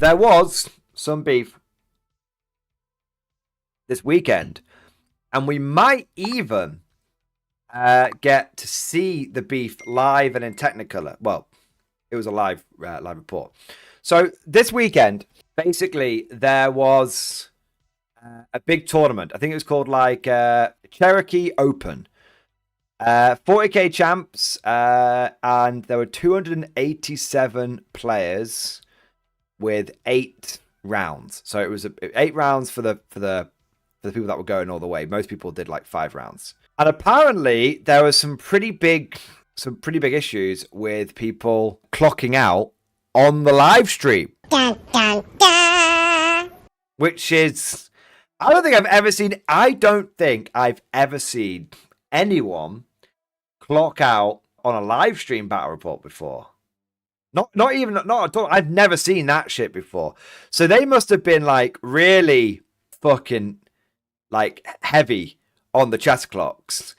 there was some beef this weekend, and we might even get to see the beef live and in Technicolor. Well, it was a live report. So this weekend, basically, there was a big tournament. I think it was called like Cherokee Open. 40k champs, and there were 287 players with 8 rounds. So it was 8 rounds for the people that were going all the way. Most people did like 5 rounds. And apparently there was some pretty big issues with people clocking out on the live stream. Dun, dun, dun. Which is, I don't think I've ever seen anyone clock out on a live stream battle report before. Not at all. I've never seen that shit before. So they must have been like really fucking like heavy on the chess clocks.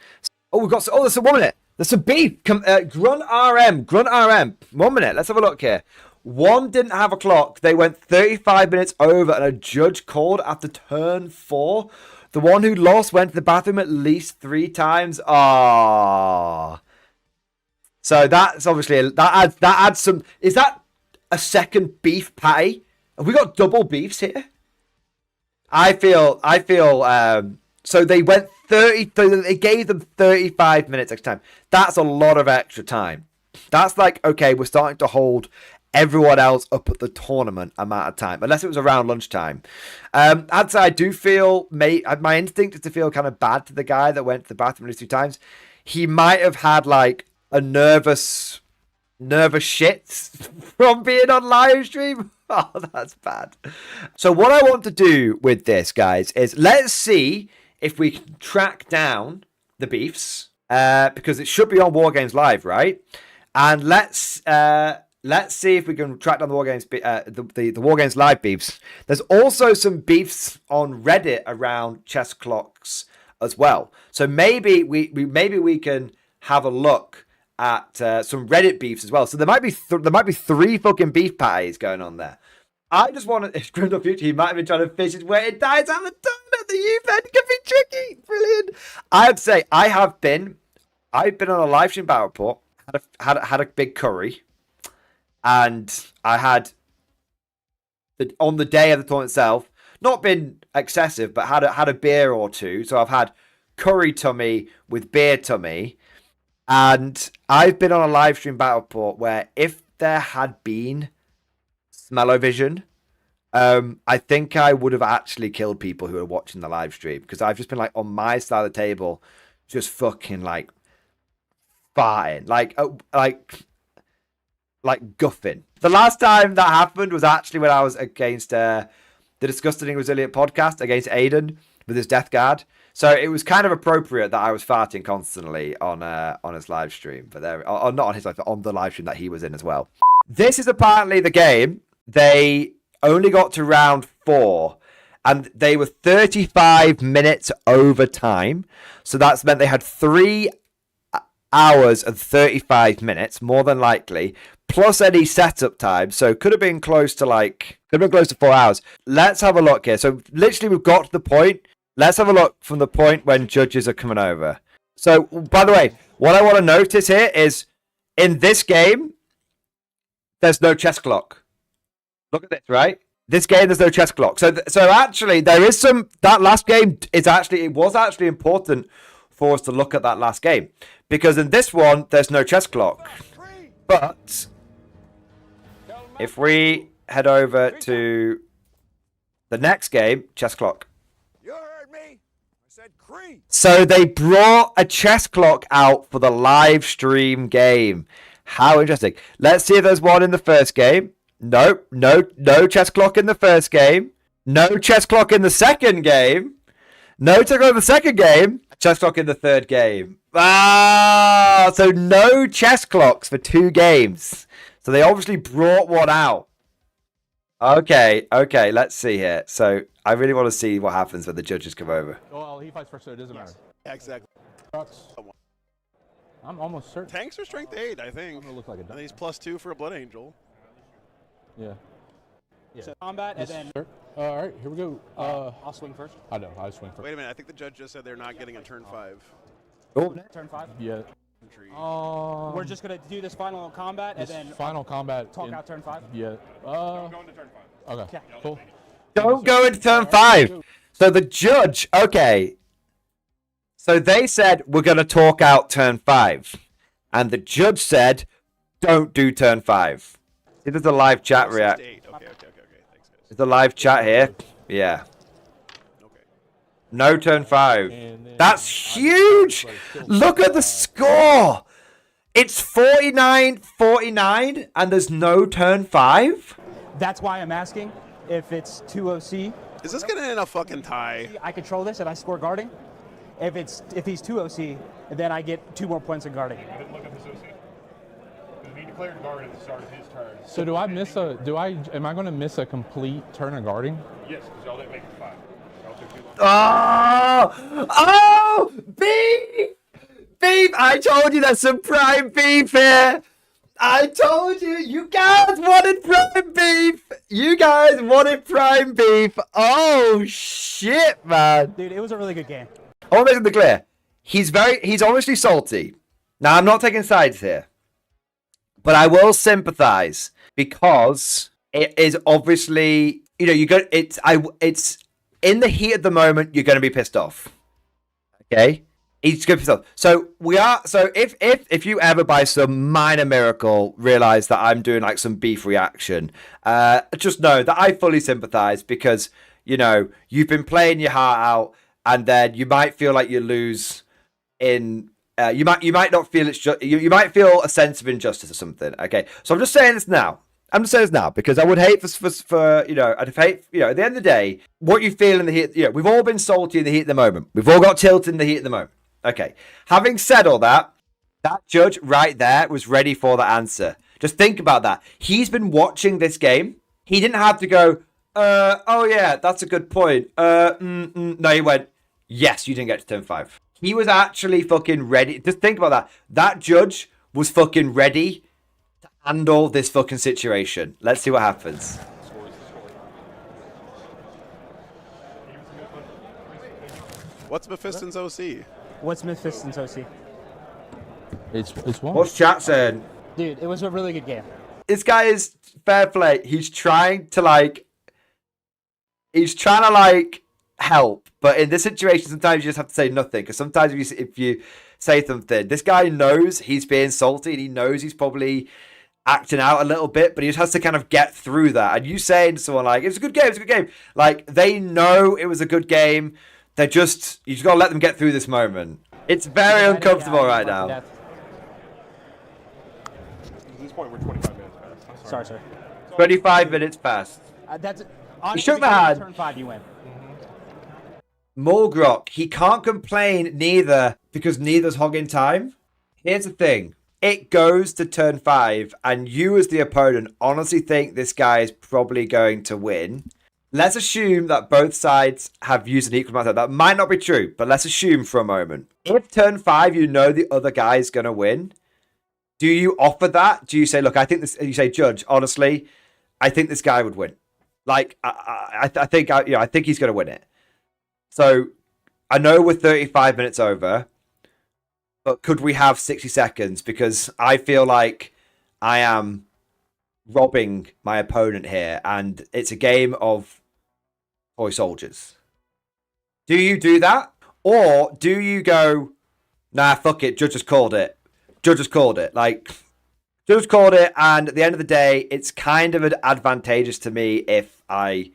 Oh, there's a 1 minute. There's some beef. Grunt RM. 1 minute. Let's have a look here. One didn't have a clock. They went 35 minutes over, and a judge called after turn 4. The one who lost went to the bathroom at least 3 times. Ah. So that's obviously that adds some. Is that a second beef patty? Have we got double beefs here? I feel. So they went 30. They gave them 35 minutes extra time. That's a lot of extra time. That's like, okay, we're starting to hold everyone else up at the tournament amount of time, unless it was around lunchtime. I'd say I do feel, my instinct is to feel kind of bad to the guy that went to the bathroom at least 2 times. He might have had like a nervous shit from being on live stream. Oh, that's bad. So what I want to do with this, guys, is let's see if we can track down the beefs, because it should be on Wargames Live, right? And let's see if we can track down the Wargames, the Wargames Live beefs. There's also some beefs on Reddit around chess clocks as well. So maybe we can have a look at some Reddit beefs as well. So there might be 3 fucking beef patties going on there. I just want to, if Grimdor Future, he might have been trying to fish his way. It dies out the tournament. The youth end can be tricky. Brilliant. I'd say I've been on a live stream battle report. Had a big curry, and I had on the day of the tournament itself, not been excessive, but had a beer or 2. So I've had curry tummy with beer tummy, and I've been on a live stream battle report where if there had been smell-o-vision, I think I would have actually killed people who were watching the live stream, because I've just been like on my side of the table, just fucking like farting, like guffing. The last time that happened was actually when I was against the Disgusting and Resilient podcast against Aiden with his Death Guard. So it was kind of appropriate that I was farting constantly on his live stream, but not on his live, but on the live stream that he was in as well. This is apparently the game. They only got to round 4, and they were 35 minutes over time. So that's meant they had 3 hours and 35 minutes, more than likely, plus any setup time. So could have been close to 4 hours. Let's have a look here. So literally we've got to the point. Let's have a look from the point when judges are coming over. So, by the way, what I want to notice here is in this game, there's no chess clock. Look at this, right? This game, there's no chess clock. So actually, there is some. That last game it was actually important for us to look at that last game, because in this one, there's no chess clock. But if we head over to the next game, chess clock. You heard me. I said Cree. So they brought a chess clock out for the live stream game. How interesting. Let's see if there's one in the first game. No chess clock in the first game. No chess clock in the second game. No chess clock in the second game. Chess clock in the third game. Ah, so no chess clocks for 2 games. So they obviously brought one out. Okay, let's see here. So I really want to see what happens when the judges come over. Well, he fights first, so it doesn't matter. Exactly. I'm almost certain. Tanks are strength 8, I think. I'm gonna look like a and he's +2 for a Blood Angel. Yeah. So combat, and then Sir. All right, here we go. I'll swing first. I know, I swing first. Wait a minute, I think the judge just said they're not getting a turn 5. Oh, Turn 5. Yeah. We're just gonna do this final combat, and then Final combat. talk out turn 5. Yeah. Don't go into turn 5. Okay. Yeah. Cool. don't go into turn 5. So the judge, okay. So they said, we're going to talk out turn 5. And the judge said, don't do turn 5. See, there's a live chat react. Okay. Thanks, guys. There's a live chat here. Yeah. Okay. No turn 5. And then That's huge. Look at the score. It's 49-49 and there's no turn 5. That's why I'm asking if it's 2OC. Is this gonna end a fucking tie? I control this and I score guarding. If he's 2OC, then I get 2 more points in guarding. I didn't look at this OC. Because he declared guard at the start of his turn. So am I going to miss a complete turn of guarding? Yes, because y'all didn't make it to 5. Y'all took too long. Oh, beef! Beef! I told you there's some prime beef here. I told you, you guys wanted prime beef. You guys wanted prime beef. Oh shit, man! Dude, it was a really good game. I want to make something clear. He's obviously salty. Now I'm not taking sides here, but I will sympathize because it is obviously, it's in the heat of the moment. You're going to be pissed off. Okay. He's going to be pissed off. So if you ever by some minor miracle realize that I'm doing like some beef reaction, just know that I fully sympathize because, you've been playing your heart out and then you might feel like you lose in, you might not feel it's just, you might feel a sense of injustice or something. Okay. So I'm just saying this now. Because I would hate for I'd hate, at the end of the day, what you feel in the heat, we've all been salty in the heat of the moment. We've all got tilted in the heat of the moment. Okay. Having said all that, that judge right there was ready for the answer. Just think about that. He's been watching this game. He didn't have to go, oh yeah, that's a good point. No, he went, yes, you didn't get to turn 5. He was actually fucking ready. Just think about that. That judge was fucking ready to handle this fucking situation. Let's see what happens. What's Mephiston's OC? What's Mephiston's OC? It's one. What's chat saying? Dude, it was a really good game. This guy is fair play. He's trying to help, but in this situation, sometimes you just have to say nothing. Because sometimes if you say something, this guy knows he's being salty and he knows he's probably acting out a little bit, but he just has to kind of get through that. And you saying to someone like, "It's a good game, it's a good game," like they know it was a good game. You just gotta let them get through this moment. It's very uncomfortable right now. At this point, we're 25 minutes past. Sorry, sir. 25 minutes past. That's He shook the hand. Turn 5, you win. Mulgrok, he can't complain neither because neither's hogging time. Here's the thing. It goes to turn 5 and you as the opponent honestly think this guy is probably going to win. Let's assume that both sides have used an equal amount of time. That might not be true, but let's assume for a moment. If turn 5 you know the other guy is going to win, do you offer that? Do you say, look, I think this, you say, Judge, honestly, I think this guy would win. Like, I think he's going to win it. So I know we're 35 minutes over, but could we have 60 seconds? Because I feel like I am robbing my opponent here, and it's a game of toy soldiers. Do you do that? Or do you go, nah, fuck it, Judge has called it. Judge has called it. Like, Judge has called it, and at the end of the day, it's kind of advantageous to me if I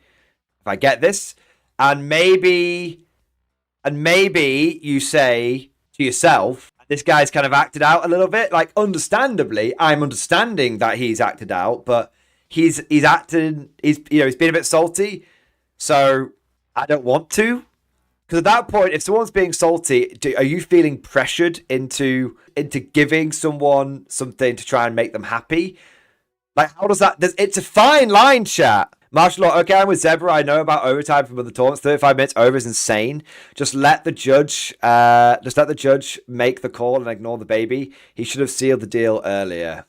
get this. And maybe you say to yourself, this guy's kind of acted out a little bit. Like, understandably, I'm understanding that he's acted out, but he's been a bit salty. So I don't want to. Because at that point, if someone's being salty, are you feeling pressured into giving someone something to try and make them happy? Like, how does that? It's a fine line, chat. Martial law. Okay, I'm with Zebra. I know about overtime from other tournaments. 35 minutes over is insane. Just let the judge make the call and ignore the baby. He should have sealed the deal earlier.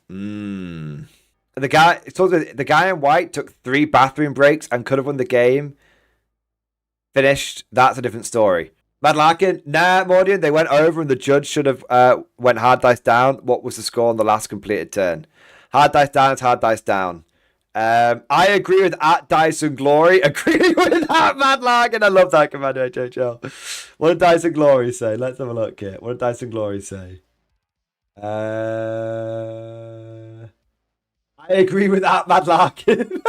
The guy in white took 3 bathroom breaks and could have won the game. Finished. That's a different story. Mad Larkin, nah, Mordian, they went over and the judge should have went hard dice down. What was the score on the last completed turn? Hard dice down is hard dice down. I agree with at Dyson Glory. Agree with that, Mad Larkin. I love that, Commander HHL. What did Dyson Glory say? Let's have a look here. What did Dyson Glory say? I agree with that, Mad Larkin.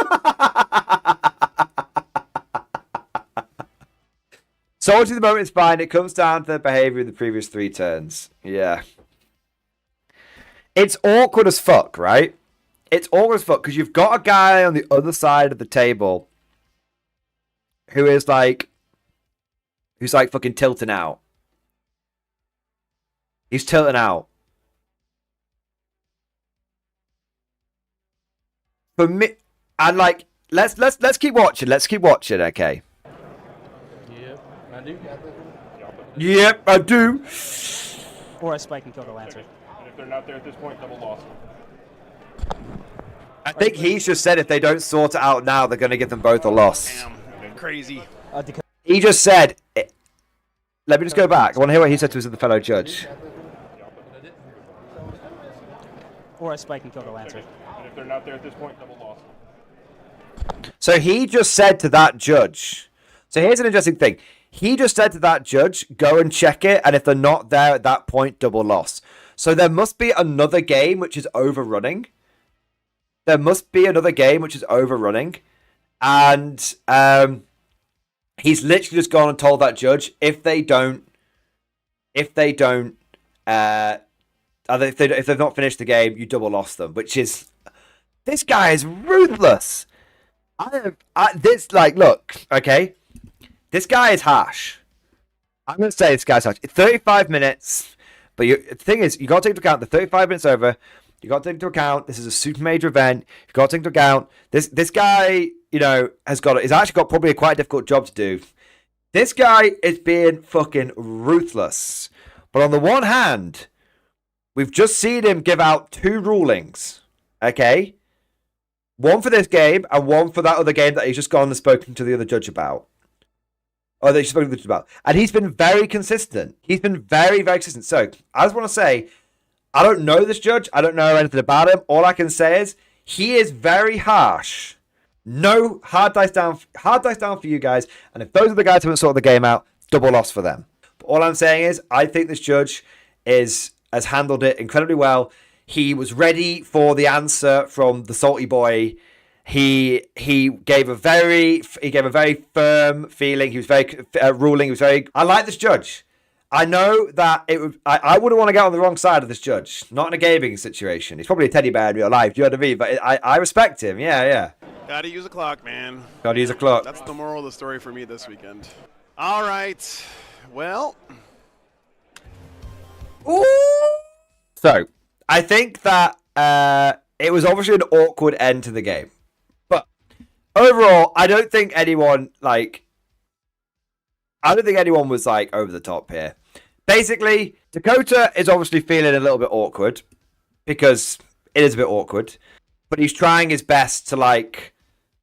Salty the moment is fine. It comes down to the behavior of the previous 3 turns. Yeah. It's awkward as fuck, right? It's awkward as fuck because you've got a guy on the other side of the table who's like fucking tilting out. He's tilting out. For me, and like, let's keep watching. Let's keep watching, okay? I do. Yep, I do. Or I spike and kill the Lancer. And if they're not there at this point, double loss. I think he's just said if they don't sort it out now, they're going to give them both a loss. Damn, crazy. He just said... Let me just go back. I want to hear what he said to his fellow judge. Or I spike and kill the Lancer. And if they're not there at this point, double loss. So he just said to that judge... So here's an interesting thing. He just said to that judge, go and check it, and if they're not there at that point, double loss. So there must be another game which is overrunning. There must be another game which is overrunning. And he's literally just gone and told that judge, if they've not finished the game, you double loss them. Which is, this guy is ruthless. Look, okay. This guy is harsh. I'm going to say this guy's harsh. 35 minutes. But the thing is, you got to take into account the 35 minutes over. You got to take into account this is a super major event. You got to take into account this guy, you know, he's actually got probably a quite difficult job to do. This guy is being fucking ruthless. But on the one hand, we've just seen him give out 2 rulings. Okay? One for this game and one for that other game that he's just gone and spoken to the other judge about. Or that he's spoken to the judge about. And he's been very consistent. He's been very, very consistent. So, I just want to say, I don't know this judge. I don't know anything about him. All I can say is, he is very harsh. No hard dice down for you guys. And if those are the guys who haven't sorted the game out, double loss for them. But all I'm saying is, I think this judge has handled it incredibly well. He was ready for the answer from the salty boy. He gave a very firm feeling. He was very ruling. He was very. I like this judge. I know that I wouldn't want to get on the wrong side of this judge. Not in a gaming situation. He's probably a teddy bear in real life. Do you know what I mean? But I respect him. Yeah. Gotta use a clock, man. Gotta use a clock. That's the moral of the story for me this weekend. All right. Well. Ooh. So, I think that it was obviously an awkward end to the game. But overall, I don't think anyone was like over the top here. Basically, Dakota is obviously feeling a little bit awkward because it is a bit awkward. But he's trying his best to like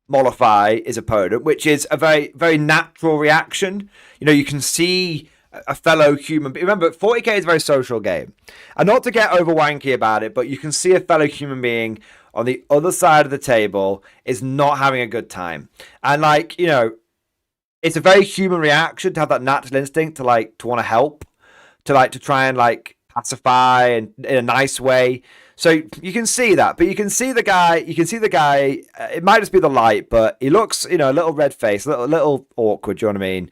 mollify his opponent, which is a very, very natural reaction. You know, you can see a fellow human. Remember, 40k is a very social game. And not to get over wanky about it, but you can see a fellow human being on the other side of the table is not having a good time. And like, you know, it's a very human reaction to have that natural instinct to want to help, to try and like pacify and in a nice way. So you can see that, but you can see the guy. It might just be the light, but he looks, you know, a little red face, a little awkward. Do you know what I mean?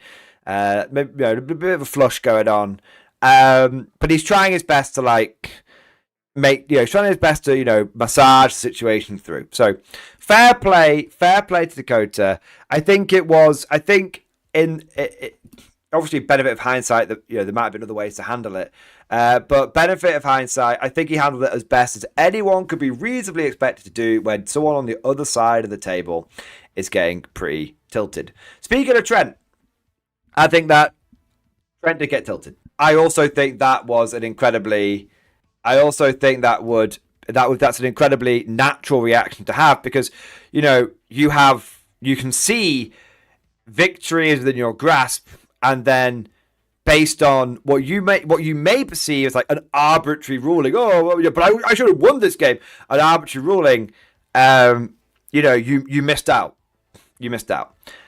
Maybe, you know, a bit of a flush going on. But he's trying his best to massage the situation through. So fair play to Dakota. I think obviously benefit of hindsight that, you know, there might have been other ways to handle it. But benefit of hindsight, I think he handled it as best as anyone could be reasonably expected to do when someone on the other side of the table is getting pretty tilted. Speaking of Trent, I think that Trent did get tilted. I also think that would that's an incredibly natural reaction to have, because you can see victory is within your grasp, and then based on what you may perceive as like an arbitrary ruling, but I should have won this game, an arbitrary ruling, you missed out.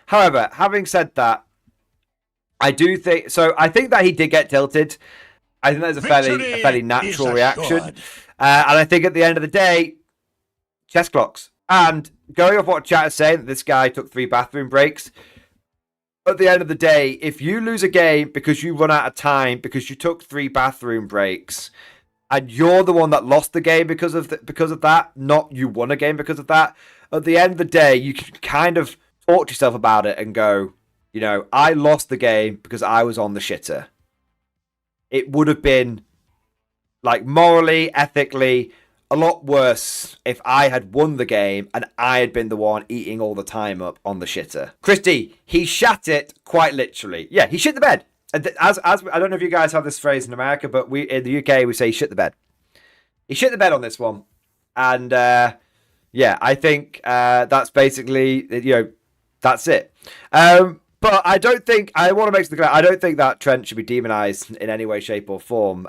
However, having said that, I think that he did get tilted. I think that's a fairly natural reaction. And I think at the end of the day, chess clocks. And going off what chat is saying, that this guy took 3 bathroom breaks. At the end of the day, if you lose a game because you run out of time, because you took 3 bathroom breaks, and you're the one that lost the game because of that, not you won a game because of that, at the end of the day, you can kind of talk to yourself about it and go, I lost the game because I was on the shitter. It would have been, like, morally, ethically, a lot worse if I had won the game and I had been the one eating all the time up on the shitter. Christy, he shat it quite literally. Yeah, he shit the bed. As I don't know if you guys have this phrase in America, but in the UK we say shit the bed. He shit the bed on this one, and yeah, I think that's basically that's it. But I want to make something clear. I don't think that Trent should be demonized in any way, shape, or form.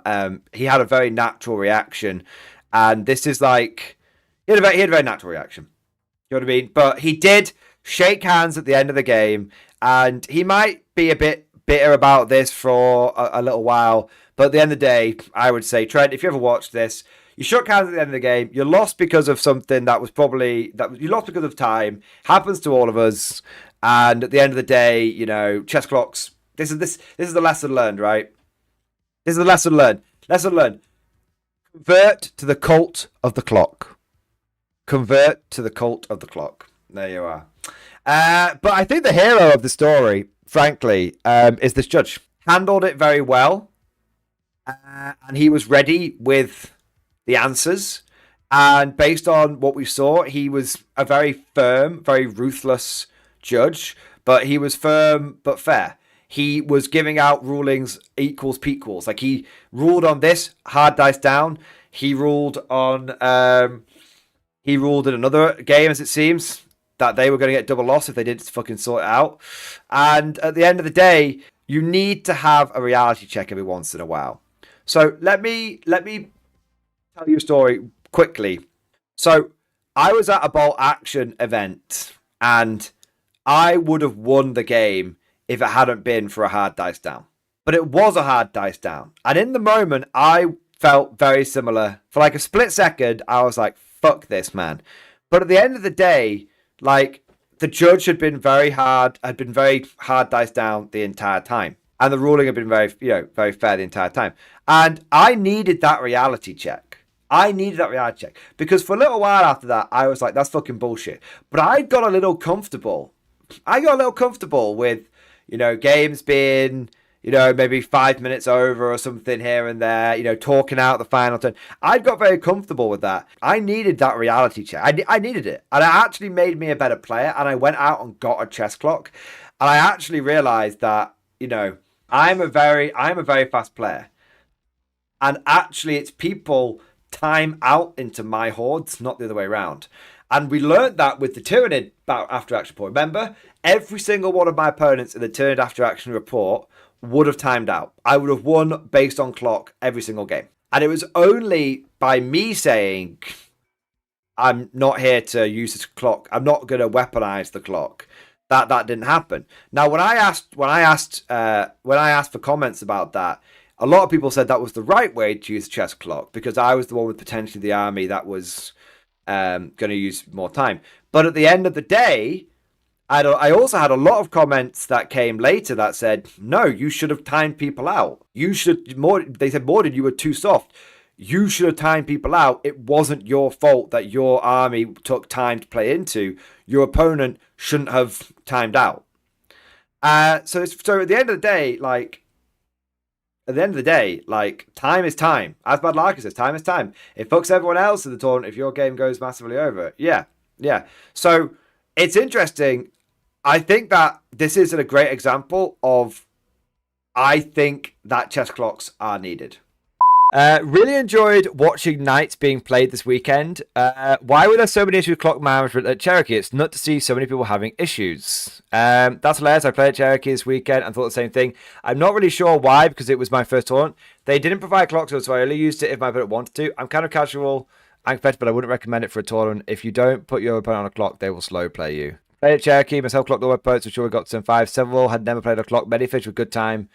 He had a very natural reaction, and this is like he had a very natural reaction. You know what I mean? But he did shake hands at the end of the game, and he might be a bit bitter about this for a little while. But at the end of the day, I would say, Trent, if you ever watched this, you shook hands at the end of the game. You lost because of something you lost because of time. Happens to all of us. And at the end of the day, chess clocks. This is the lesson learned, right? This is the lesson learned. Lesson learned. Convert to the cult of the clock. Convert to the cult of the clock. There you are. But I think the hero of the story, frankly, is this judge. Handled it very well. And he was ready with the answers. And based on what we saw, he was a very firm, very ruthless judge, but he was firm but fair. He was giving out rulings equals pequals. Like, he ruled on this, hard dice down. He ruled on in another game, as it seems, that they were going to get double loss if they didn't fucking sort it out. And at the end of the day, you need to have a reality check every once in a while. So let me tell you a story quickly. So I was at a bolt action event, and I would have won the game if it hadn't been for a hard dice down. But it was a hard dice down. And in the moment, I felt very similar. For like a split second, I was like, fuck this, man. But at the end of the day, like, the judge had been very hard dice down the entire time. And the ruling had been very fair the entire time. And I needed that reality check. Because for a little while after that, I was like, that's fucking bullshit. But I got a little comfortable with, games being, maybe 5 minutes over or something here and there, talking out the final turn. I got very comfortable with that. I needed that reality check. I needed it. And it actually made me a better player. And I went out and got a chess clock. And I actually realized that, I'm a very fast player. And actually, it's people time out into my hordes, not the other way around. And we learned that with the Tyranid after action report. Remember, every single one of my opponents in the Tyranid after action report would have timed out. I would have won based on clock every single game. And it was only by me saying, I'm not here to use this clock, I'm not going to weaponize the clock, that didn't happen. Now, when I asked for comments about that, a lot of people said that was the right way to use the chess clock, because I was the one with potentially the army that was going to use more time. But at the end of the day, I also had a lot of comments that came later that said, no, you should have timed people out. They said, Mordian, you were too soft. You should have timed people out. It wasn't your fault that your army took time to play into. Your opponent shouldn't have timed out. So at the end of the day, time is time. As Bad Larkin says, time is time. It fucks everyone else in the tournament if your game goes massively over. Yeah. So it's interesting. I think that this is a great example of, I think that chess clocks are needed. Really enjoyed watching Knights being played this weekend. Why were there so many issues with clock management at Cherokee? It's nuts to see so many people having issues. That's hilarious. I played at Cherokee this weekend and thought the same thing. I'm not really sure why, because it was my first tournament. They didn't provide clocks, so I only used it if my opponent wanted to. I'm kind of casual and competitive, but I wouldn't recommend it for a tournament. If you don't put your opponent on a clock, they will slow play you. Played at Cherokee, myself clocked all my opponents, which sure we got to turn 5. Several had never played a clock. Many fish with good time.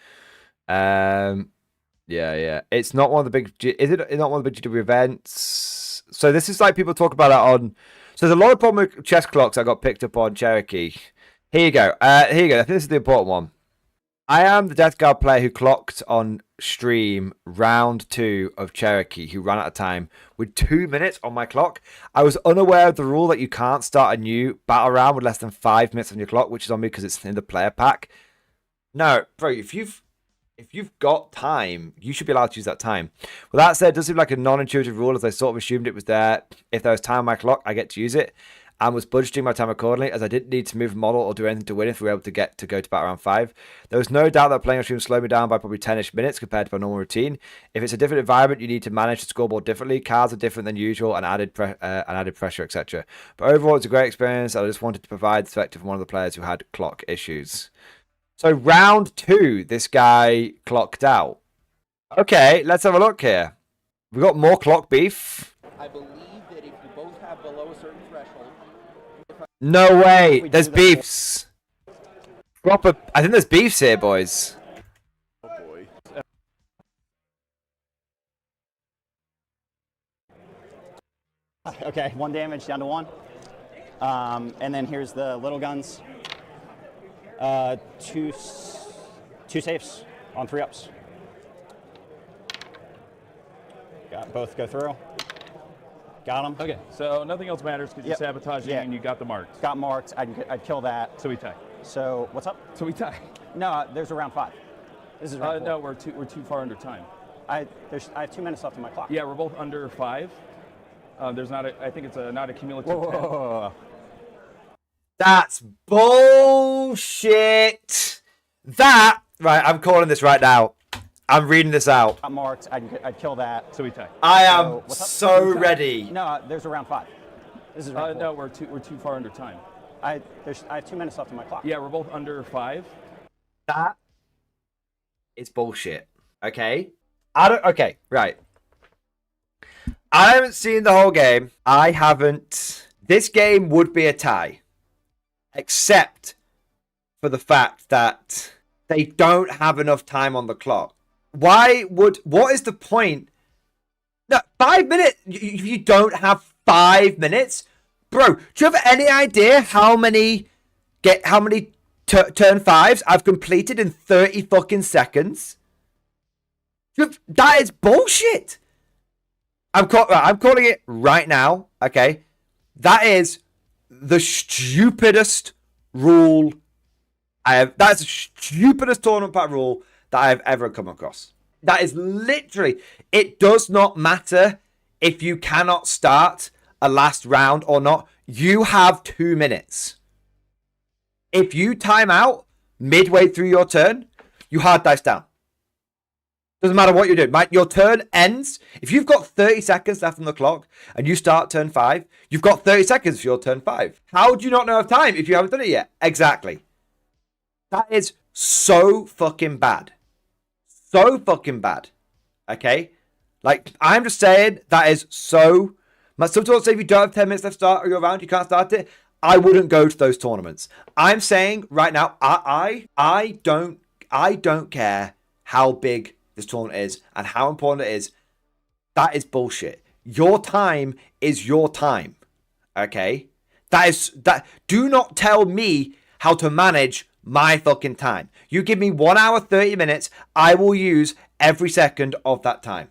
Yeah. It's not one of the big. Is it not one of the big GW events? So this is like people talk about that on. So there's a lot of problem with chess clocks that got picked up on Cherokee. Here you go. I think this is the important one. I am the Death Guard player who clocked on stream round 2 of Cherokee, who ran out of time with 2 minutes on my clock. I was unaware of the rule that you can't start a new battle round with less than 5 minutes on your clock, which is on me because it's in the player pack. No, bro, if you've got time, you should be allowed to use that time. Well, that said, it does seem like a non-intuitive rule, as I sort of assumed it was there. If there was time on my clock, I get to use it, and was budgeting my time accordingly, as I didn't need to move a model or do anything to win if we were able to go to battle round 5. There was no doubt that playing on stream slowed me down by probably 10-ish minutes compared to my normal routine. If it's a different environment, you need to manage the scoreboard differently. Cards are different than usual, and added pressure, etc. But overall, it's a great experience. I just wanted to provide the perspective from one of the players who had clock issues. So round 2, this guy clocked out. Okay, let's have a look here. We've got more clock beef. I believe that if you both have below a certain threshold... No way, there's beefs. Proper, I think there's beefs here, boys. Oh boy. Okay, 1 damage down to 1. And then here's the little guns. Two safes on 3 ups. Got both go through. Got them. Okay, so nothing else matters because you're sabotaging and you got the marks. Got marked. I'd kill that. So we tie. So what's up? So we tie. No, there's a round 5. This is round 4. No, we're too far under time. I have 2 minutes left on my clock. Yeah, we're both under 5. There's not a. I think it's not a cumulative. Whoa. That's bullshit. Right, I'm calling this right now. I'm reading this out. Got marked. I'd kill that. So we tie. I am so ready. No, there's a round 5. This is round 4. No, we're too far under time. I have 2 minutes left on my clock. Yeah, we're both under 5. That is bullshit. Okay. Okay, right. I haven't seen the whole game. I haven't. This game would be a tie. Except for the fact that they don't have enough time on the clock. What is the point? No, 5 minutes. You don't have 5 minutes, bro. Do you have any idea how many turn 5s I've completed in 30 fucking seconds? That is bullshit. I'm calling it right now. Okay, that is the stupidest rule that's the stupidest tournament pack rule that I've ever come across. That is literally, it does not matter if you cannot start a last round or not. You have 2 minutes. If you time out midway through your turn, you hard dice down. Doesn't matter what you're doing. Your turn ends. If you've got 30 seconds left on the clock and you start turn 5, you've got 30 seconds for your turn 5. How do you not know of time if you haven't done it yet? Exactly. That is so fucking bad. So fucking bad. Okay? Like, I'm just saying that is so... Sometimes say if you don't have 10 minutes left to start your round, you can't start it. I wouldn't go to those tournaments. I'm saying right now, I don't care how big this tournament is and how important it is. That is bullshit. Your time is your time. Okay? Do not tell me how to manage my fucking time. You give me 1 hour, 30 minutes, I will use every second of that time.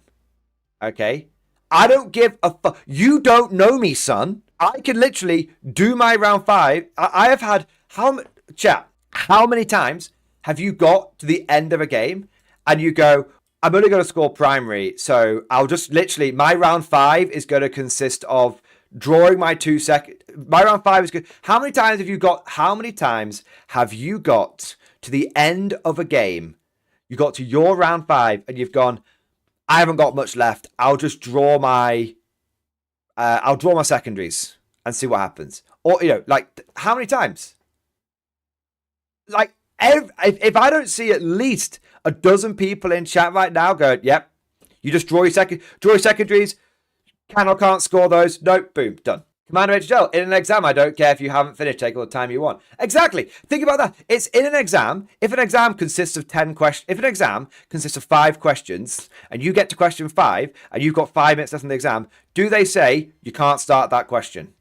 Okay? I don't give a fuck. You don't know me, son. I can literally do my round 5. I have had how many times have you got to the end of a game and you go, I'm only going to score primary, so I'll just literally, my round 5 is going to consist of drawing my 2 second. My round 5 is good. How many times have you got to the end of a game? You got to your round 5 and you've gone, I haven't got much left. I'll just draw my secondaries and see what happens. Or, you know, like, how many times? Like, if I don't see at least a dozen people in chat right now going, yep, you just draw your secondaries, can or can't score those, nope, boom, done. Commander HL, in an exam, I don't care if you haven't finished, take all the time you want. Exactly. Think about that. It's in an exam. If an exam consists of 10 questions, if an exam consists of 5 questions, and you get to question 5, and you've got 5 minutes left in the exam, do they say you can't start that question?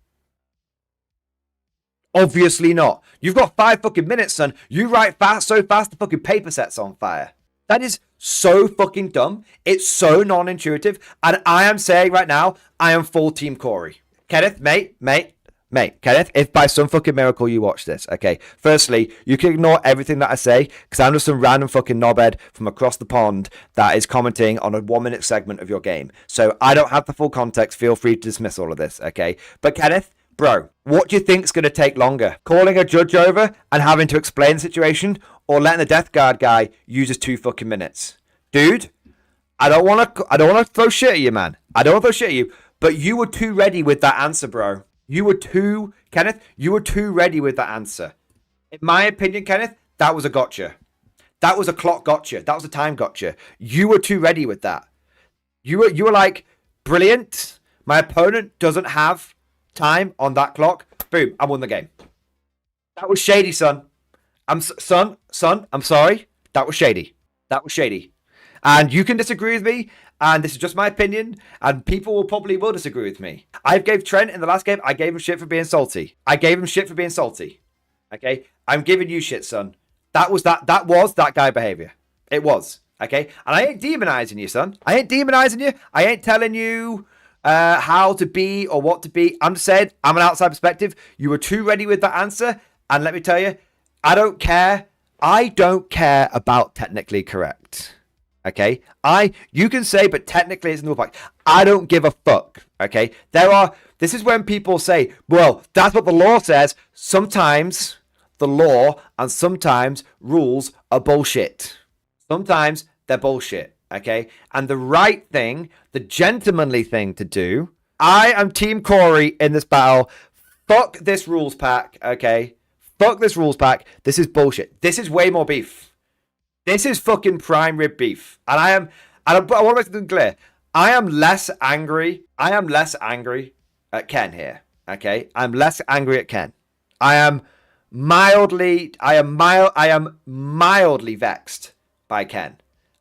Obviously not. You've got 5 fucking minutes, son. You write fast, so fast the fucking paper set's on fire. That is so fucking dumb. It's so non-intuitive. And I am saying right now, I am full team Corey. Kenneth, mate, Kenneth, if by some fucking miracle you watch this, okay, firstly, you can ignore everything that I say, because I'm just some random fucking knobhead from across the pond that is commenting on a 1-minute segment of your game. So I don't have the full context. Feel free to dismiss all of this, okay? But Kenneth, bro, what do you think's going to take longer? Calling a judge over and having to explain the situation, or letting the Death Guard guy use his 2 fucking minutes? Dude, I don't want to throw shit at you, man. I don't want to throw shit at you. But you were too ready with that answer, bro. Kenneth, you were too ready with that answer. In my opinion, Kenneth, that was a gotcha. That was a clock gotcha. That was a time gotcha. You were too ready with that. You were like, brilliant. My opponent doesn't have time on that clock. Boom, I won the game. That was shady, son. I'm sorry. That was shady. That was shady. And you can disagree with me, and this is just my opinion, and people will disagree with me. I gave Trent in the last game, I gave him shit for being salty. Okay? I'm giving you shit, son. That was that guy behavior. It was. Okay? And I ain't demonizing you, son. I ain't demonizing you. I ain't telling you how to be or what to be. I'm just saying, I'm an outside perspective. You were too ready with that answer, and let me tell you, I don't care. I don't care about technically correct. Okay, you can say, but technically it's no fact. I don't give a fuck. Okay, this is when people say, well, that's what the law says. Sometimes the law and sometimes rules are bullshit. Sometimes they're bullshit. Okay, and the right thing, the gentlemanly thing to do, I am Team Corey in this battle. Fuck this rules pack. Okay, fuck this rules pack. This is bullshit. This is way more beef. This is fucking prime rib beef. And I want to make something clear. I am less angry at Ken here. Okay? I'm less angry at Ken. I am mildly vexed by Ken.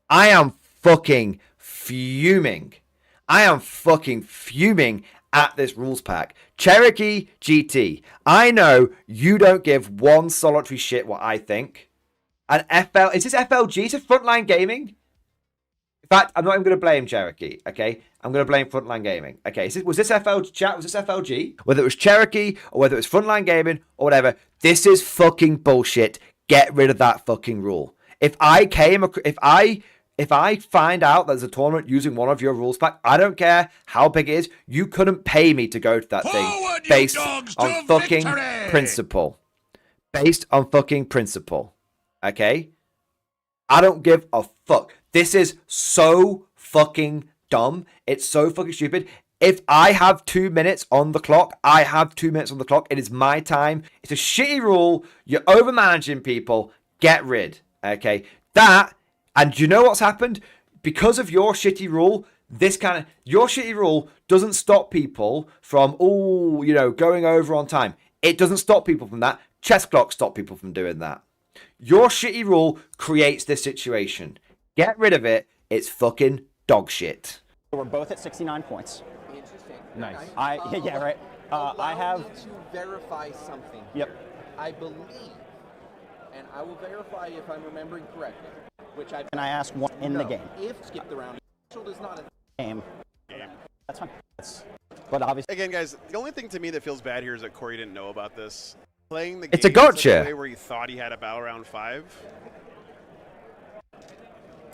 I am fucking fuming. At this rules pack. Cherokee GT. I know you don't give one solitary shit what I think. And is this FLG? Is this Frontline Gaming? In fact, I'm not even going to blame Cherokee, okay? I'm going to blame Frontline Gaming. Okay, was this FLG? Whether it was Cherokee or whether it was Frontline Gaming or whatever, this is fucking bullshit. Get rid of that fucking rule. If I find out there's a tournament using one of your rules pack, I don't care how big it is, you couldn't pay me to go to that thing based on fucking principle. Based on fucking principle. Okay? I don't give a fuck. This is so fucking dumb. It's so fucking stupid. If I have 2 minutes on the clock, I have 2 minutes on the clock. It is my time. It's a shitty rule. You're over-managing people. Get rid. Okay? And you know what's happened? Because of your shitty rule, your shitty rule doesn't stop people from, going over on time. It doesn't stop people from that. Chess clocks stop people from doing that. Your shitty rule creates this situation. Get rid of it. It's fucking dog shit. We're both at 69 points. Interesting. Nice. Yeah, right. I have to verify something. Yep. I believe, and I will verify if I'm remembering correctly, which I. And I asked one in the game. If skip the round, is not a game. That's fine. But obviously, Again, guys, the only thing to me that feels bad here is that Corey didn't know about this. Playing the game It's a gotcha. in way where he thought he had a battle round 5.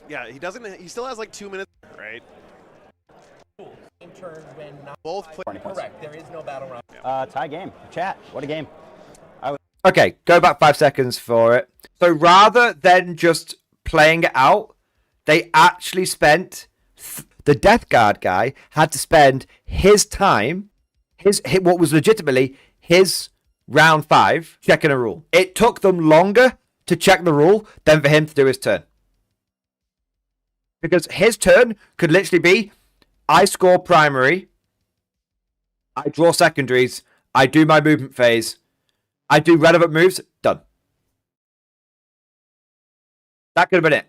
Yeah, he doesn't. He still has like 2 minutes, right? turn when not Both play correct. There is no battle round. Tie game. Chat. What a game. Okay, go back 5 seconds for it. So rather than just playing it out, they actually spent The Death Guard guy had to spend his time, what was legitimately his round 5, checking a rule. It took them longer to check the rule than for him to do his turn. Because his turn could literally be, I score primary, I draw secondaries, I do my movement phase, I do relevant moves, done. That could have been it.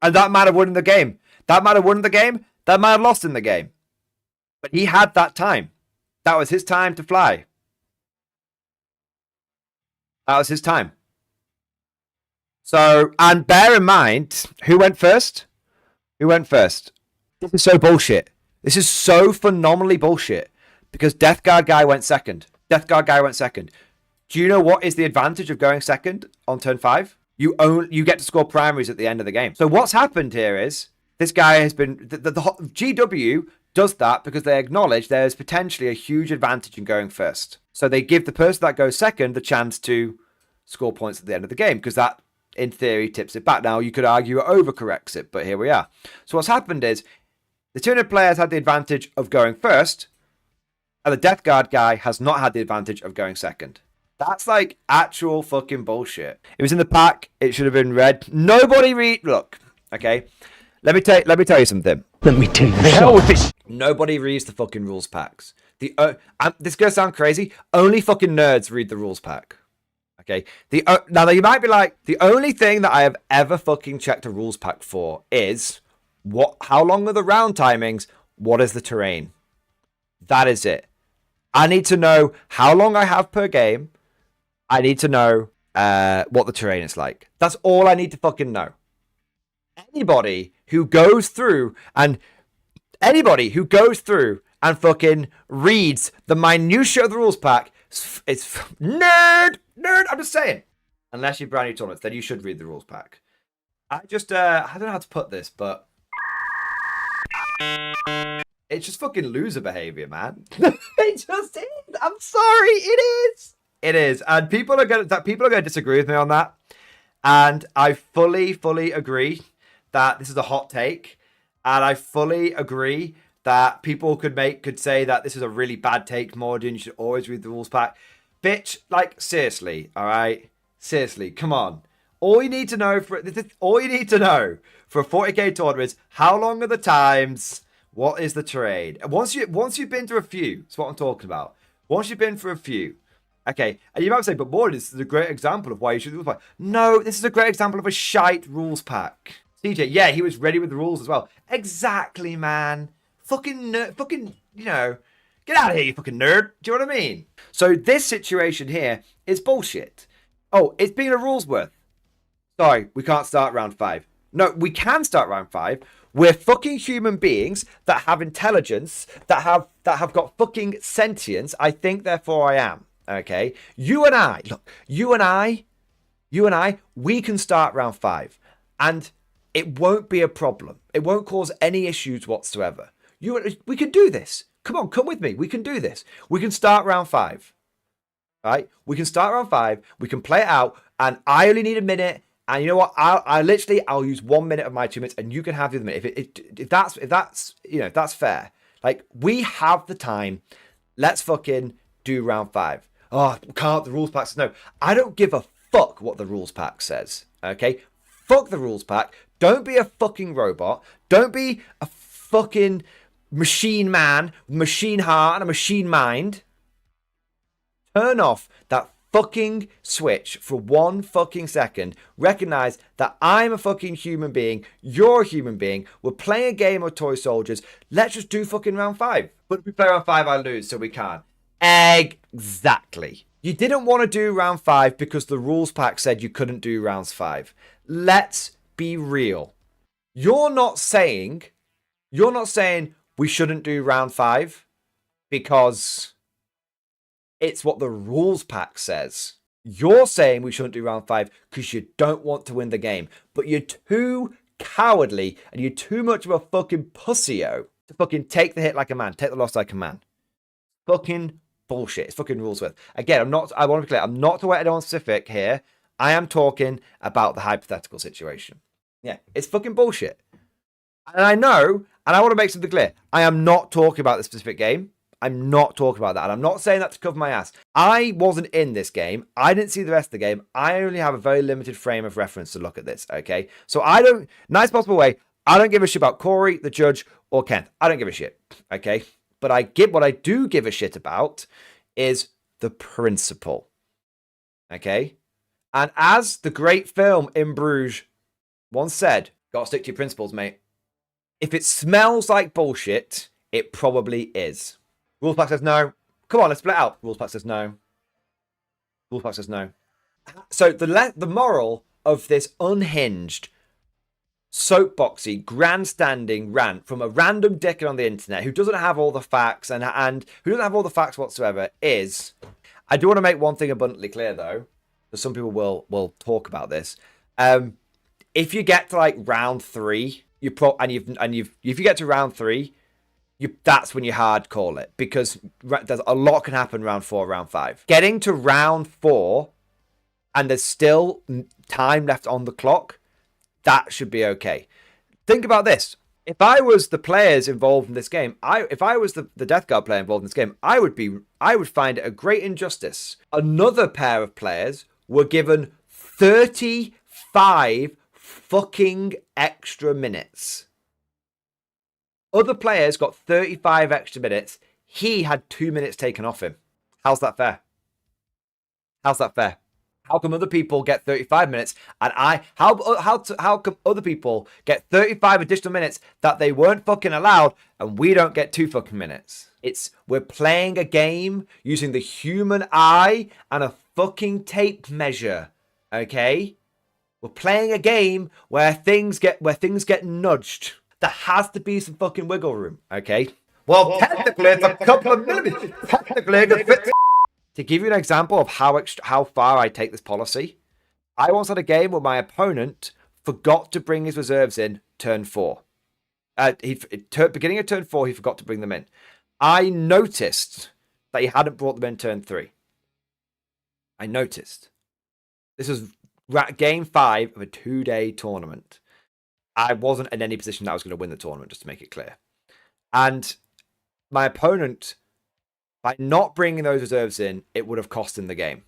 And that might have won the game. That might have won the game. That might have lost in the game. But he had that time. That was his time to fly. That was his time. So, and bear in mind, who went first? Who went first? This is so bullshit. This is so phenomenally bullshit. Because Death Guard guy went second. Death Guard guy went second. Do you know what is the advantage of going second on turn 5? You get to score primaries at the end of the game. So what's happened here is this guy has been the GW does that because they acknowledge there's potentially a huge advantage in going first. So they give the person that goes second the chance to score points at the end of the game because that, in theory, tips it back. Now you could argue it overcorrects it, but here we are. So what's happened is the 200 players had the advantage of going first, and the Death Guard guy has not had the advantage of going second. That's like actual fucking bullshit. It was in the pack. It should have been read. Nobody read. Look, okay. Let me tell you something. Let me tell you. The hell with this. Nobody reads the fucking rules packs. This is gonna sound crazy. Only fucking nerds read the rules pack. Okay. Now you might be like, the only thing that I have ever fucking checked a rules pack for is how long are the round timings? What is the terrain? That is it. I need to know how long I have per game. I need to know what the terrain is like. That's all I need to fucking know. Anybody who goes through and fucking reads the minutiae of the rules pack, it's nerd. I'm just saying. Unless you're brand new tournaments, then you should read the rules pack. I don't know how to put this, but it's just fucking loser behavior, man. It just is. I'm sorry, it is. It is, and people are gonna disagree with me on that, and I fully agree that this is a hot take, and I fully agree that people could say that this is a really bad take, Mordian. You should always read the rules pack, bitch. Like seriously, all right, seriously, come on. All you need to know for a 40k tournament is how long are the times, what is the terrain. Once you've been through a few, that's what I'm talking about. Once you've been through a few. Okay, and you might say, but Mordian, this is a great example of why you should do the rules pack. No, this is a great example of a shite rules pack. CJ, yeah, he was ready with the rules as well. Exactly, man. Fucking, you know, get out of here, you fucking nerd. Do you know what I mean? So this situation here is bullshit. Oh, it's being a rules worth. Sorry, we can't start round 5. No, we can start round 5. We're fucking human beings that have intelligence, that have got fucking sentience. I think, therefore I am. Okay, you and I, we can start round 5, and it won't be a problem. It won't cause any issues whatsoever. We can do this. Come on, come with me. We can do this. We can start round 5. Right? We can start round 5. We can play it out, and I only need a minute. And you know what? I'll use 1 minute of my 2 minutes, and you can have the other minute. If that's fair. Like, we have the time. Let's fucking do round 5. Oh, can't the rules pack says no. I don't give a fuck what the rules pack says. Okay? Fuck the rules pack. Don't be a fucking robot. Don't be a fucking machine man, machine heart, and a machine mind. Turn off that fucking switch for 1 fucking second. Recognize that I'm a fucking human being. You're a human being. We're playing a game of toy soldiers. Let's just do fucking round 5. But if we play round 5, I lose, so we can't. Exactly. You didn't want to do round 5 because the rules pack said you couldn't do rounds 5. Let's be real. You're not saying we shouldn't do round 5 because it's what the rules pack says. You're saying we shouldn't do round 5 because you don't want to win the game. But you're too cowardly and you're too much of a fucking pussy-o to fucking take the hit like a man, take the loss like a man. Fucking bullshit. It's fucking rules worth. Again, I want to be clear, I'm not talking about anyone specific here. I am talking about the hypothetical situation. Yeah, it's fucking bullshit. And I know, and I want to make something clear, I am not talking about the specific game. I'm not talking about that. And I'm not saying that to cover my ass. I wasn't in this game. I didn't see the rest of the game. I only have a very limited frame of reference to look at this, okay? So I don't, nice possible way, I don't give a shit about Corey, the judge, or Kent. I don't give a shit, okay? But what I do give a shit about is the principle, okay? And as the great film In Bruges once said, gotta stick to your principles, mate. If it smells like bullshit, it probably is. Rules Pack says no. Come on, let's split out. Rules Pack says no. Rules Pack says no. So the moral of this unhinged, soapboxy, grandstanding rant from a random dickhead on the internet who doesn't have all the facts and who doesn't have all the facts whatsoever is, I do want to make one thing abundantly clear though, because some people will talk about this. If you get to like round 3, if you get to round 3. That's when you hard call it, because there's a lot can happen round 4, round 5. Getting to round 4 and there's still time left on the clock, that should be okay. Think about this. If I was the players involved in this game, if I was the Death Guard player involved in this game, I would find it a great injustice. Another pair of players were given 35 fucking extra minutes. Other players got 35 extra minutes. He had 2 minutes taken off him. How's that fair? How's that fair? How come other people get 35 minutes and how come other people get 35 additional minutes that they weren't fucking allowed and we don't get 2 fucking minutes? We're playing a game using the human eye and a fucking tape measure. Okay? We're playing a game where things get nudged. There has to be some fucking wiggle room, okay? Well, technically, it's a couple of millimeters. Technically, it fits. To give you an example of how far I take this policy, I once had a game where my opponent forgot to bring his reserves in turn 4. Beginning of turn 4, he forgot to bring them in. I noticed that he hadn't brought them in turn 3. I noticed. This was game 5 of a 2-day tournament. I wasn't in any position that I was going to win the tournament, just to make it clear. And my opponent, by not bringing those reserves in, it would have cost him the game.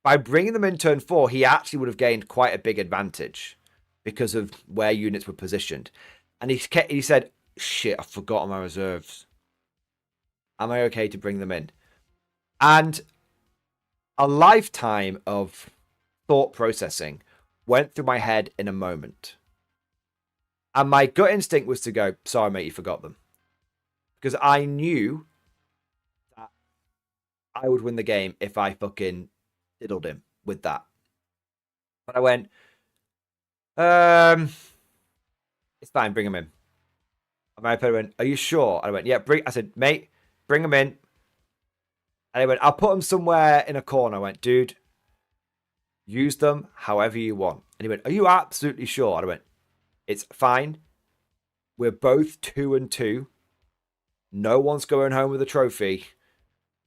By bringing them in turn 4, he actually would have gained quite a big advantage because of where units were positioned. And he said, shit, I've forgotten my reserves. Am I okay to bring them in? And a lifetime of thought processing went through my head in a moment. And my gut instinct was to go, sorry, mate, you forgot them. Because I knew that I would win the game if I fucking diddled him with that. But I went, it's fine, bring him in. And my opponent went, are you sure? And I went, yeah, I said, mate, bring him in. And he went, I'll put him somewhere in a corner. I went, dude, use them however you want. And he went, are you absolutely sure? And I went, it's fine. We're both 2-2. No one's going home with a trophy.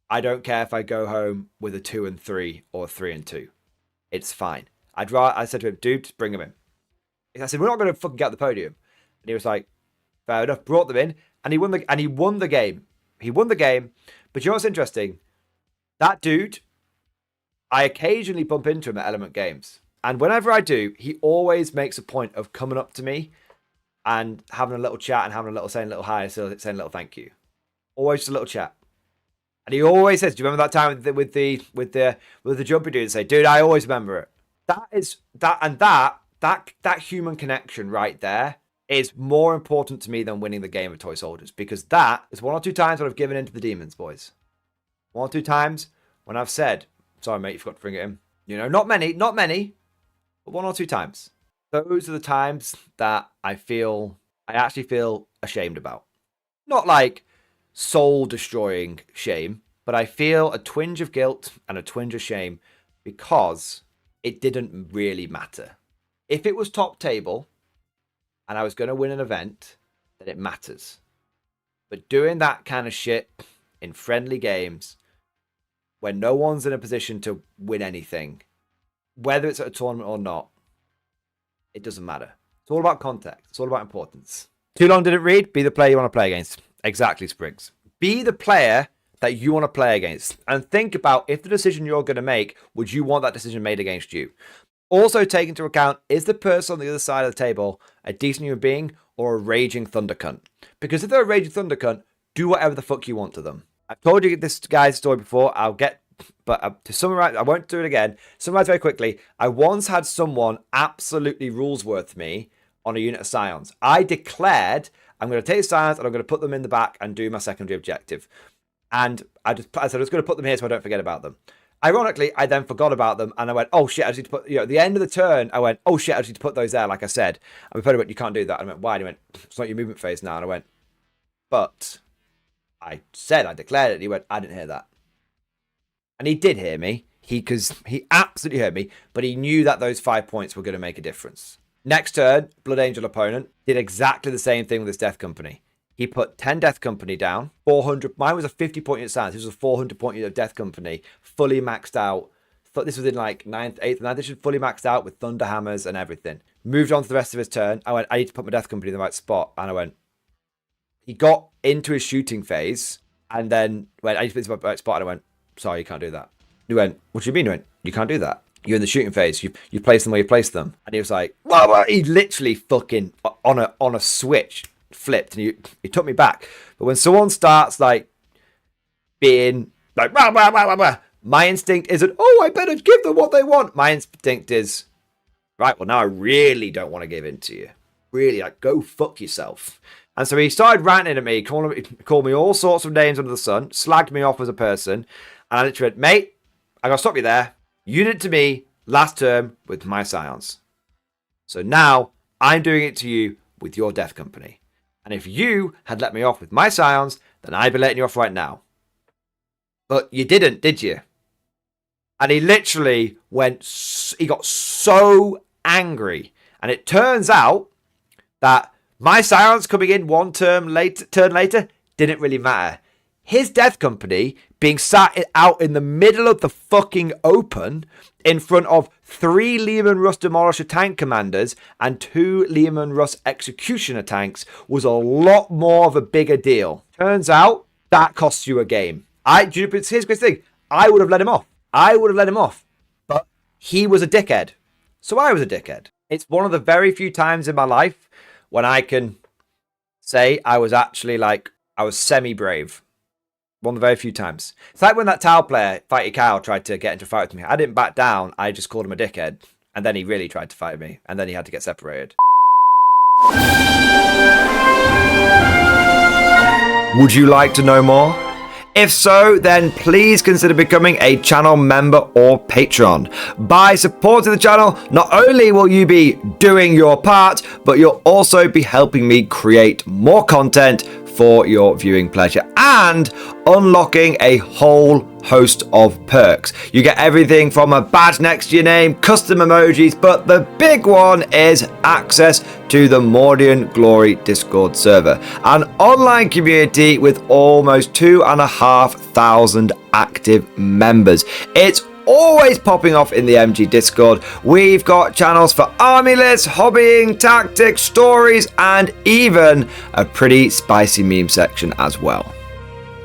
I don't care if I go home with a 2-3 or 3-2. It's fine. I said to him, dude, just bring him in. I said, we're not going to fucking get the podium. And he was like, fair enough. Brought them in, and he won the game. He won the game. But you know what's interesting? That dude, I occasionally bump into him at Element Games. And whenever I do, he always makes a point of coming up to me and having a little chat and saying a little hi, saying a little thank you. Always just a little chat. And he always says, do you remember that time with the jumpy dude? And say, dude, I always remember it. That human connection right there is more important to me than winning the game of Toy Soldiers, because that is 1 or 2 times when I've given in to the demons, boys. 1 or 2 times when I've said, sorry, mate, you forgot to bring it in. You know, not many, but 1 or 2 times. Those are the times that I actually feel ashamed about. Not like soul-destroying shame, but I feel a twinge of guilt and a twinge of shame because it didn't really matter. If it was top table and I was going to win an event, then it matters. But doing that kind of shit in friendly games when no one's in a position to win anything, whether it's at a tournament or not, it doesn't matter. It's all about context. It's all about importance. Too long didn't read. Be the player you want to play against. Exactly, Spriggs. Be the player that you want to play against. And think about if the decision you're going to make, would you want that decision made against you? Also take into account, is the person on the other side of the table a decent human being or a raging thunder cunt? Because if they're a raging thunder cunt, do whatever the fuck you want to them. I've told you this guy's story before. But to summarize, I won't do it again. Summarize very quickly. I once had someone absolutely rules-worth me on a unit of scions. I declared I'm going to take scions and I'm going to put them in the back and do my secondary objective. And I said I was going to put them here so I don't forget about them. Ironically, I then forgot about them and I went, oh shit, I just need to put, at the end of the turn, I went, oh shit, I just need to put those there, like I said. And my went, you can't do that. And I went, why? And he went, it's not your movement phase now. And I went, but I said, I declared it. And he went, I didn't hear that. And he did hear me, because he absolutely heard me, but he knew that those 5 points were going to make a difference. Next turn, Blood Angel opponent did exactly the same thing with his Death Company. He put 10 Death Company down, 400. Mine was a 50-point unit science. This was a 400-point unit of Death Company, fully maxed out. Thought this was in like 9th, 8th, 9th edition, fully maxed out with Thunder Hammers and everything. Moved on to the rest of his turn. I went, I need to put my Death Company in the right spot. And I went, he got into his shooting phase and then went, I need to put this in the right spot. And I went, sorry, you can't do that. He went, what do you mean? He went, you can't do that. You're in the shooting phase. You place them where you place them. And he was like, whoa. He literally fucking on a switch flipped and he took me back. But when someone starts like being like, rah, rah, rah, rah, rah, my instinct isn't, oh, I better give them what they want. My instinct is, right, well, now I really don't want to give in to you. Really, like, go fuck yourself. And so he started ranting at me, called me all sorts of names under the sun, slagged me off as a person. And I literally went, mate, I gotta stop you there. You did it to me last term with my scions. So now I'm doing it to you with your Death Company. And if you had let me off with my scions, then I'd be letting you off right now. But you didn't, did you? And he literally he got so angry. And it turns out that my scions coming in one turn later didn't really matter. His Death Company being sat out in the middle of the fucking open in front of 3 Lehman Russ Demolisher tank commanders and 2 Lehman Russ Executioner tanks was a lot more of a bigger deal. Turns out that costs you a game. Here's the thing. I would have let him off. But he was a dickhead. So I was a dickhead. It's one of the very few times in my life when I can say I was actually I was semi-brave. One of the very few times. It's like when that Tau player, Fighty Karl, tried to get into a fight with me. I didn't back down. I just called him a dickhead. And then he really tried to fight me. And then he had to get separated. Would you like to know more? If so, then please consider becoming a channel member or patron. By supporting the channel, not only will you be doing your part, but you'll also be helping me create more content for your viewing pleasure and unlocking a whole host of perks. You get everything from a badge next to your name, custom emojis, but the big one is access to the Mordian Glory Discord server, an online community with almost 2,500 active members. It's always popping off in the MG Discord. We've got channels for army lists, hobbying, tactics, stories, and even a pretty spicy meme section as well.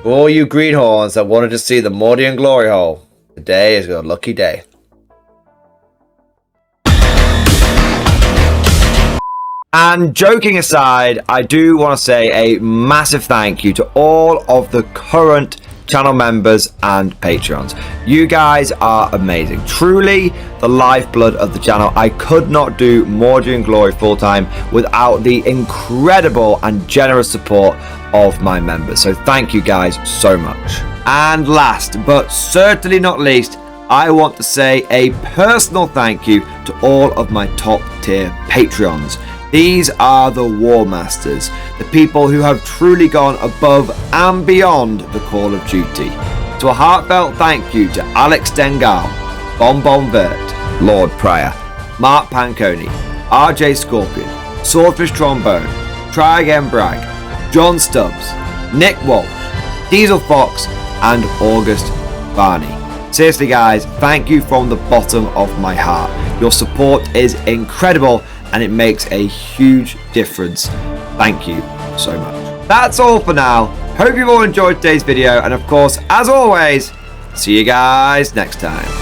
For all you greenhorns that wanted to see the Mordian glory hole, today is your lucky day. And joking aside, I do want to say a massive thank you to all of the current channel members and patrons. You guys are amazing. Truly the lifeblood of the channel. I could not do Mordian Glory full time without the incredible and generous support of my members. So thank you guys so much. And last but certainly not least, I want to say a personal thank you to all of my top tier Patreons. These are the War Masters, the people who have truly gone above and beyond the call of duty. So a heartfelt thank you to Alex Dengal, Bonbon Vert, Lord Pryor, Mark Panconi, RJ Scorpion, Swordfish Trombone, Try Again Bragg, John Stubbs, Nick Walsh, Diesel Fox, and August Barney. Seriously guys, thank you from the bottom of my heart. Your support is incredible and it makes a huge difference Thank you so much. That's all for now. Hope you've all enjoyed today's video, and of course, as always, see you guys next time.